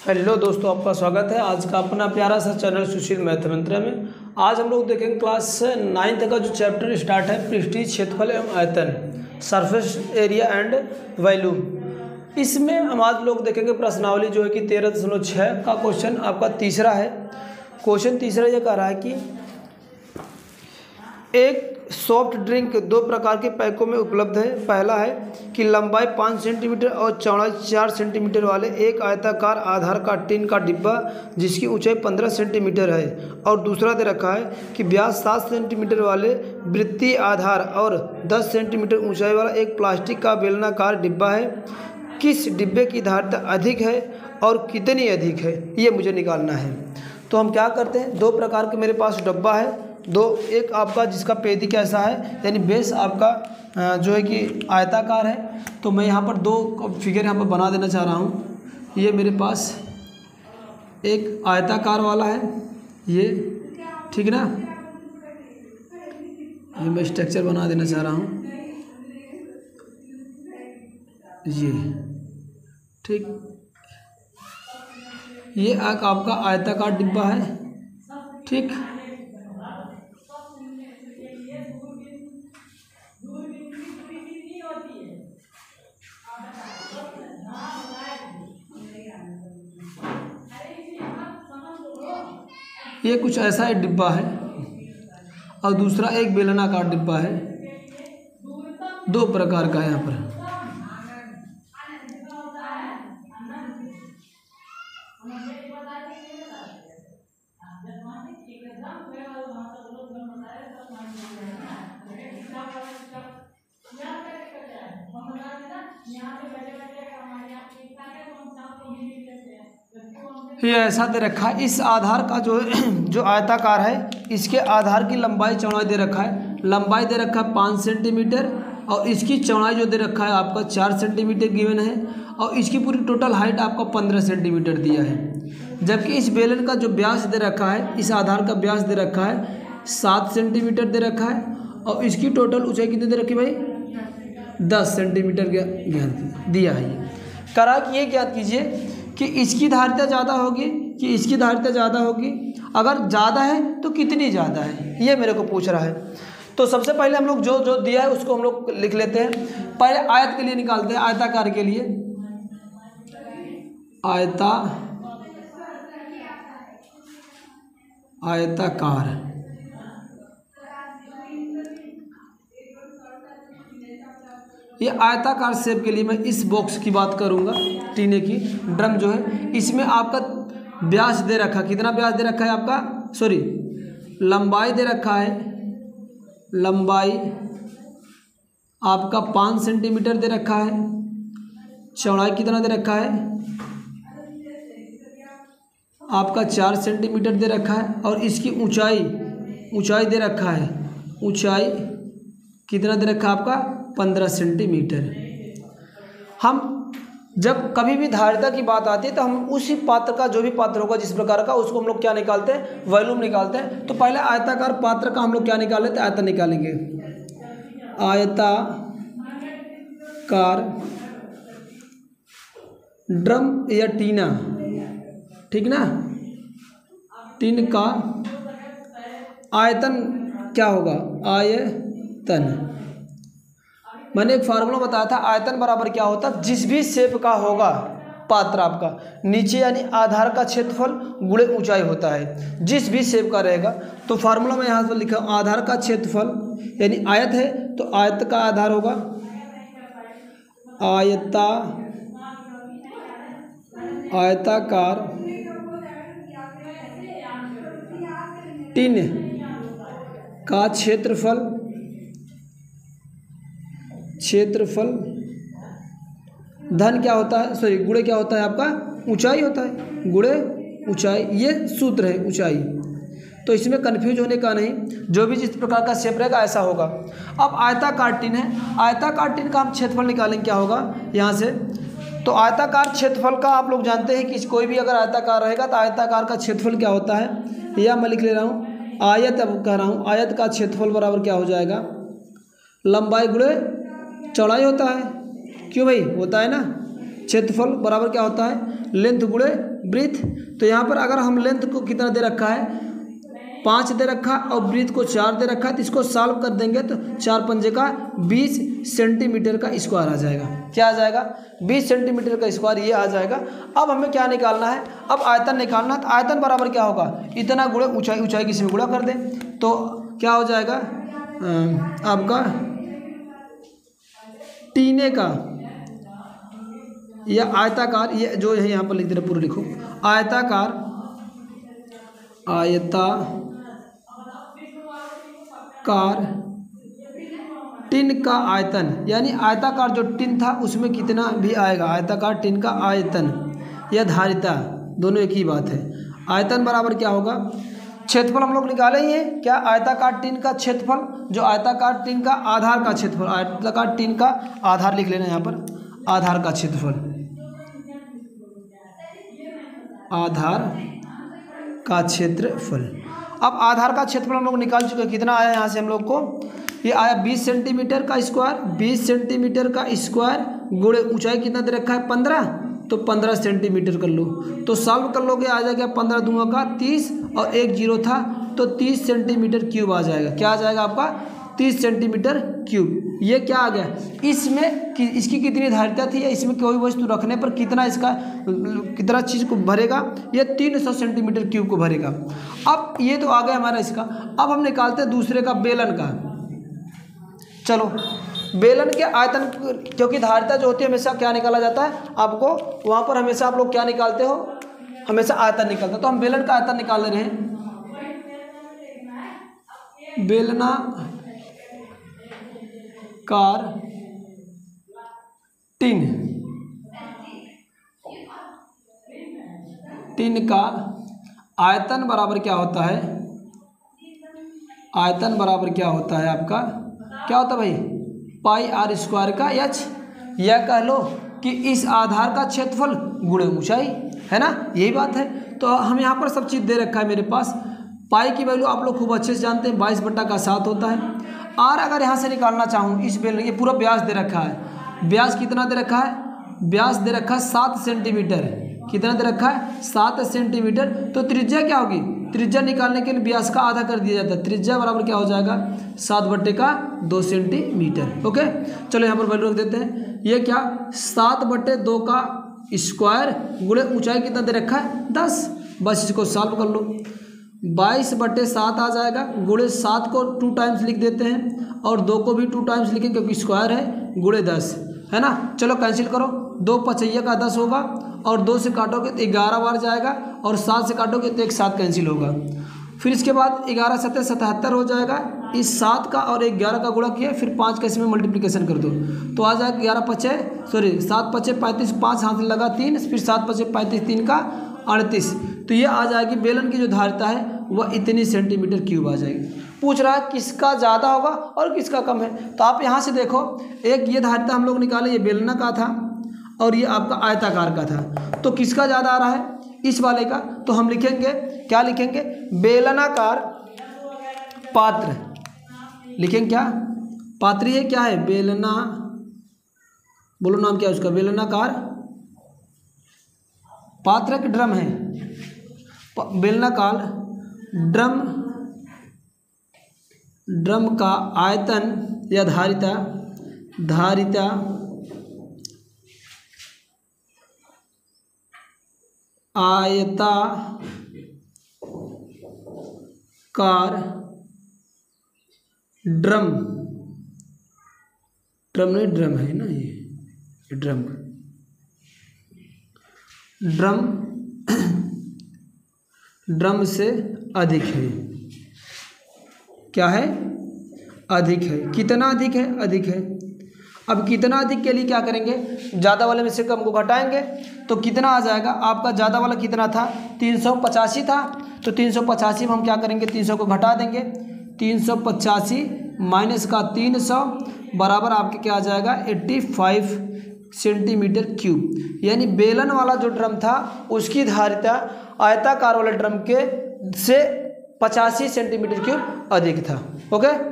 Hello दोस्तों, आपका स्वागत है आज का अपना प्यारा सा चैनल सुशील मैथ मंत्र में। आज हम लोग देखेंगे क्लास 9th का जो चैप्टर स्टार्ट है, पृष्ठीय क्षेत्रफल एवं आयतन, सरफेस एरिया एंड वॉल्यूम। इसमें हम आज लोग देखेंगे प्रश्नावली जो है कि 13.6 का क्वेश्चन आपका तीसरा है। क्वेश्चन तीसरा ये कह रहा है कि एक सॉफ्ट ड्रिंक दो प्रकार के पैकों में उपलब्ध है। पहला है कि लंबाई 5 सेंटीमीटर और चौड़ाई 4 सेंटीमीटर वाले एक आयताकार आधार का टिन का डिब्बा जिसकी ऊंचाई 15 सेंटीमीटर है, और दूसरा दे रखा है कि व्यास 7 सेंटीमीटर वाले वृत्तीय आधार और 10 सेंटीमीटर ऊंचाई वाला एक प्लास्टिक का बेलनाकार डिब्बा है। किस डिब्बे की धारिता अधिक है और कितनी अधिक है, ये मुझे निकालना है। तो हम क्या करते हैं, दो प्रकार के मेरे पास डब्बा है दो। एक आपका जिसका पेदी कैसा है, यानी बेस आपका जो है कि आयताकार है। तो मैं यहाँ पर दो फिगर यहाँ पर बना देना चाह रहा हूँ। ये मेरे पास एक आयताकार वाला है, ये ठीक ना, ये मैं स्ट्रक्चर बना देना चाह रहा हूँ, ये ठीक। ये एक आपका आयताकार डिब्बा है, ठीक। ये कुछ ऐसा एक डिब्बा है और दूसरा एक बेलनाकार डिब्बा है, दो प्रकार का यहाँ पर। ये ऐसा दे रखा है, इस आधार का जो आयताकार है, इसके आधार की लंबाई चौड़ाई दे रखा है। लंबाई दे रखा है 5 सेंटीमीटर और इसकी चौड़ाई जो दे रखा है आपका 4 सेंटीमीटर गिवन है, और इसकी पूरी टोटल हाइट आपका 15 सेंटीमीटर दिया है। जबकि इस बेलन का जो व्यास दे रखा है, इस आधार का व्यास दे रखा है 7 सेंटीमीटर दे रखा है, और इसकी टोटल ऊंचाई कितनी दे रखी भाई, 10 सेंटीमीटर दिया है। करा कि ये ज्ञात कीजिए कि इसकी धारिता ज़्यादा होगी कि इसकी धारिता ज़्यादा होगी, अगर ज़्यादा है तो कितनी ज़्यादा है, ये मेरे को पूछ रहा है। तो सबसे पहले हम लोग जो दिया है उसको हम लोग लिख लेते हैं। पहले आयत के लिए निकालते हैं, आयताकार के लिए आयताकार। ये आयताकार शेप के लिए मैं इस बॉक्स की बात करूंगा, टीने की ड्रम जो है, इसमें आपका व्यास दे रखा, कितना व्यास दे रखा है आपका, सॉरी लंबाई दे रखा है, लंबाई आपका 5 सेंटीमीटर दे रखा है, चौड़ाई कितना दे रखा है आपका 4 सेंटीमीटर दे रखा है, और इसकी ऊंचाई दे रखा है, ऊंचाई कितना दे रखा है आपका 15 सेंटीमीटर। हम जब कभी भी धारिता की बात आती है तो हम उसी पात्र का, जो भी पात्र होगा जिस प्रकार का, उसको हम लोग क्या निकालते हैं, वॉल्यूम निकालते हैं। तो पहले आयताकार पात्र का हम लोग क्या निकाल लेते हैं, आयतन निकालेंगे। आयताकार ड्रम या टीना, ठीक ना, टीन का आयतन क्या होगा, आयतन। मैंने एक फार्मूला बताया था, आयतन बराबर क्या होता है, जिस भी शेप का होगा पात्र आपका, नीचे यानी आधार का क्षेत्रफल गुणे ऊंचाई होता है, जिस भी शेप का रहेगा। तो फार्मूला में यहाँ पर लिखा आधार का क्षेत्रफल, यानी आयत है तो आयत का आधार होगा आयताकार टिन का क्षेत्रफल धन क्या होता है, सॉरी गुणे क्या होता है आपका, ऊंचाई होता है, गुणे ऊंचाई, ये सूत्र है ऊंचाई। तो इसमें कंफ्यूज होने का नहीं, जो भी जिस प्रकार का शेप रहेगा ऐसा होगा। अब आयताकार टिन है, आयताकार टिन का हम क्षेत्रफल निकालेंगे, क्या होगा यहाँ से। तो आयताकार क्षेत्रफल का आप लोग जानते हैं कि कोई भी अगर आयताकार रहेगा तो आयताकार का क्षेत्रफल क्या होता है, या मैं लिख ले रहा हूँ आयत, अब कह रहा हूँ आयत का क्षेत्रफल बराबर क्या हो जाएगा, लंबाई गुणे चौड़ाई होता है। क्यों भाई, होता है ना, क्षेत्रफल बराबर क्या होता है, लेंथ गुणे ब्रीथ। तो यहाँ पर अगर हम लेंथ को कितना दे रखा है 5 दे रखा और ब्रीथ को 4 दे रखा है, तो इसको सॉल्व कर देंगे तो 4 पंजे का 20 सेंटीमीटर का स्क्वायर आ जाएगा। क्या आ जाएगा 20 सेंटीमीटर का स्क्वायर ये आ जाएगा। अब हमें क्या निकालना है, अब आयतन निकालना है। तो आयतन बराबर क्या होगा, इतना गुणे ऊंचाई, ऊंचाई किसी में गुणा कर दें तो क्या हो जाएगा आपका टीने का या आयताकार, ये जो है यहाँ पर लिख दे रहे पूरा लिखो, आयताकार टिन का आयतन, यानी आयताकार जो टिन था उसमें कितना भी आएगा, आयताकार टिन का आयतन या धारिता दोनों एक ही बात है। आयतन बराबर क्या होगा, क्षेत्रफल हम लोग निकाले ही है क्या, आयताकार टिन का क्षेत्रफल, जो आयताकार टिन का आधार का क्षेत्रफल, आयताकार टिन का आधार लिख लेना यहाँ पर, आधार का क्षेत्रफल, आधार का क्षेत्रफल। अब आधार का क्षेत्रफल हम लोग निकाल चुके हैं, कितना आया यहाँ से हम लोग को, ये आया 20 सेंटीमीटर का स्क्वायर, 20 सेंटीमीटर का स्क्वायर गुणे ऊंचाई कितना दे रखा है 15, तो 15 सेंटीमीटर कर लो, तो सॉल्व कर लोगे आ जाएगा 15 दूंगा का 30 और एक जीरो था तो 30 सेंटीमीटर क्यूब आ जाएगा। क्या आ जाएगा आपका 30 सेंटीमीटर क्यूब। ये क्या आ गया, इसमें इसकी कितनी धारिता थी या इसमें कोई वस्तु रखने पर कितना इसका कितना चीज़ को भरेगा, ये 300 सेंटीमीटर क्यूब को भरेगा। अब ये तो आ गया हमारा इसका। अब हम निकालते हैं दूसरे का, बेलन का। चलो बेलन के आयतन, क्योंकि धारिता जो होती है हमेशा क्या निकाला जाता है आपको, वहाँ पर हमेशा आप लोग क्या निकालते हो, हमेशा आयतन निकलता है। तो हम बेलन का आयतन निकाल ले रहे हैं, बेलना कार टिन का आयतन बराबर क्या होता है, आयतन बराबर क्या होता है आपका, क्या होता है भाई पाई आर स्क्वायर का एच, या कह लो कि इस आधार का क्षेत्रफल गुणे ऊंचाई, है ना, यही बात है। तो हम यहाँ पर सब चीज़ दे रखा है मेरे पास। पाई की वैल्यू आप लोग खूब अच्छे से जानते हैं, 22/7 होता है। आर अगर यहाँ से निकालना चाहूँ, इस बेलन ये पूरा व्यास दे रखा है, व्यास कितना दे रखा है, व्यास दे रखा है 7 सेंटीमीटर, कितना दे रखा है 7 सेंटीमीटर। तो त्रिज्या क्या होगी, त्रिज्या निकालने के लिए व्यास का आधा कर दिया जाता है, त्रिज्या बराबर क्या हो जाएगा 7/2 सेंटीमीटर। ओके चलो यहाँ पर वैल्यू रख देते हैं, ये क्या 7/2 का स्क्वायर गुणे ऊंचाई कितना दे रखा है 10, बस इसको सॉल्व कर लो, 22/7 आ जाएगा, गुणे 7 को 2 टाइम्स लिख देते हैं और 2 को भी 2 टाइम्स लिखें क्योंकि स्क्वायर है, गुणे 10 है ना। चलो कैंसिल करो, 2 पचैया का 10 होगा और 2 से काटोगे तो 11 बार जाएगा और 7 से काटोगे तो एक 7 कैंसिल होगा। फिर इसके बाद 11 7 77 हो जाएगा, इस 7 का और 11 का गुणा किया, फिर 5 का इसमें मल्टीप्लिकेशन कर दो तो आ जाएगा 11 पचे 7 पचे 35, 5 हाथ लगा 3, फिर 7 पचे 35, 3 का 38। तो ये आ जाएगी बेलन की जो धारिता है वह इतनी सेंटीमीटर क्यूब आ जाएगी। पूछ रहा है किसका ज़्यादा होगा और किसका कम है, तो आप यहाँ से देखो, एक ये धारिता हम लोग निकाले, ये बेलना का था और ये आपका आयताकार का था, तो किसका ज़्यादा आ रहा है इस वाले का। तो हम लिखेंगे, क्या लिखेंगे, बेलनाकार पात्र लिखेंगे, क्या पात्र है, क्या है बेलना, बोलो नाम क्या है उसका, बेलनाकार पात्र एक ड्रम है, बेलनाकार ड्रम का आयतन या धारिता आयताकार ड्रम नहीं ड्रम है ना, ये ड्रम से अधिक है, क्या है अधिक है, कितना अधिक है, अधिक है। अब कितना अधिक के लिए क्या करेंगे, ज़्यादा वाले में से कम को घटाएंगे तो कितना आ जाएगा आपका, ज़्यादा वाला कितना था 385 था, तो 385 में हम क्या करेंगे 300 को घटा देंगे, 385 माइनस का 300 बराबर आपके क्या आ जाएगा 85 सेंटीमीटर क्यूब। यानी बेलन वाला जो ड्रम था उसकी धारिता आयताकार वाले ड्रम के से 85 सेंटीमीटर क्यूब अधिक था। ओके।